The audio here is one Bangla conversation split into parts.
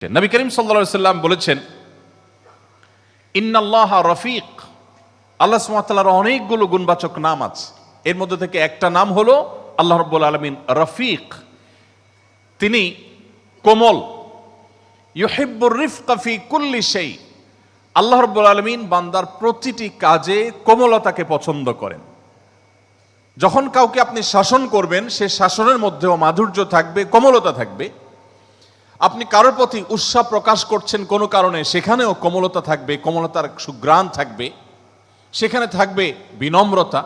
নবী করিম সাল্লাল্লাহু আলাইহি সাল্লাম বলেছেন, ইন্নাল্লাহা রফিক। আল্লাহ সুবহানাহু ওয়া তাআলার অনেকগুলো গুণবাচক নাম আছে, এর মধ্যে থেকে একটা নাম হলো আল্লাহ রাব্বুল আলামিন রফিক। তিনি কোমল। ইউহিব্বুর রিফকা ফি কুল্লি শাই। আল্লাহ রাব্বুল আলামিন বান্দার প্রতিটি কাজে কোমলতাকে পছন্দ করেন। যখন কাউকে আপনি শাসন করবেন, সে শাসনের মধ্যেও মাধুর্য থাকবে, কোমলতা থাকবে। আপনি কারোর প্রতি উৎসাহ প্রকাশ করছেন কোনো কারণে, সেখানেও কোমলতা থাকবে, কোমলতার সুঘ্রাণ থাকবে, সেখানে থাকবে বিনম্রতা।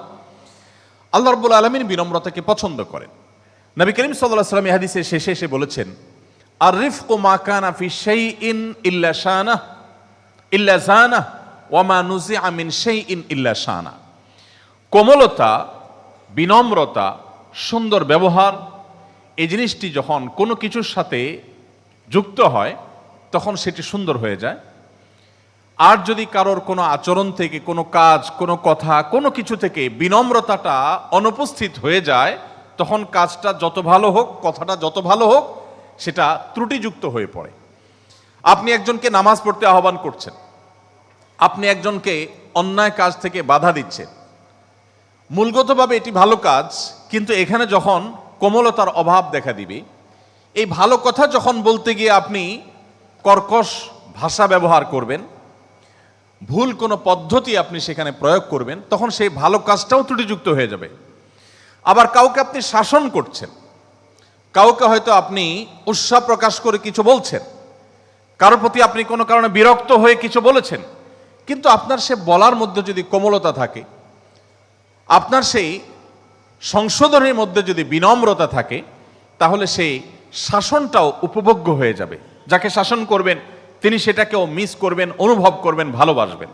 আল্লাহ রাব্বুল আলামিন বিনম্রতাকে পছন্দ করেন। নবী করিম সাল্লাল্লাহু আলাইহি ওয়াসাল্লাম হাদিসের শেষে এসে বলেছেন, আর রিফকু মা কানা ফি শাইইন ইল্লা শানাহ ইল্লা জানাহ ওয়া মা নুজিআ মিন শাইইন ইল্লা শানাহ। কোমলতা, বিনম্রতা, সুন্দর ব্যবহার, এই জিনিসটি যখন কোনো কিছুর সাথে যুক্ত হয় তখন সেটি সুন্দর হয়ে যায়। আর যদি কারোর কোনো আচরণ থেকে, কোনো কাজ, কোনো কথা, কোনো কিছু থেকে বিনম্রতাটা অনুপস্থিত হয়ে যায়, তখন কাজটা যত ভালো হোক, কথাটা যত ভালো হোক, সেটা ত্রুটিযুক্ত হয়ে পড়ে। আপনি একজনকে নামাজ পড়তে আহ্বান করছেন, আপনি একজনকে অন্যায় কাজ থেকে বাধা দিচ্ছেন, মূলগতভাবে এটি ভালো কাজ, কিন্তু এখানে যখন কোমলতার অভাব দেখা দিবে, এই ভালো কথা যখন বলতে গিয়ে আপনি কর্কশ ভাষা ব্যবহার করবেন, ভুল কোনো পদ্ধতি আপনি সেখানে প্রয়োগ করবেন, তখন সেই ভালো কাজটাও ত্রুটিযুক্ত হয়ে যাবে। আবার কাউকে আপনি শাসন করছেন, কাউকে হয়তো আপনি উৎসাহ প্রকাশ করে কিছু বলছেন, কারোর প্রতি আপনি কোনো কারণে বিরক্ত হয়ে কিছু বলেছেন, কিন্তু আপনার সে বলার মধ্যে যদি কোমলতা থাকে, আপনার সেই সংশোধনের মধ্যে যদি বিনম্রতা থাকে, তাহলে সেই শাসনটাও উপভোগ্য হয়ে যাবে। যাকে শাসন করবেন তিনি সেটাকেও মিস করবেন, অনুভব করবেন, ভালোবাসবেন।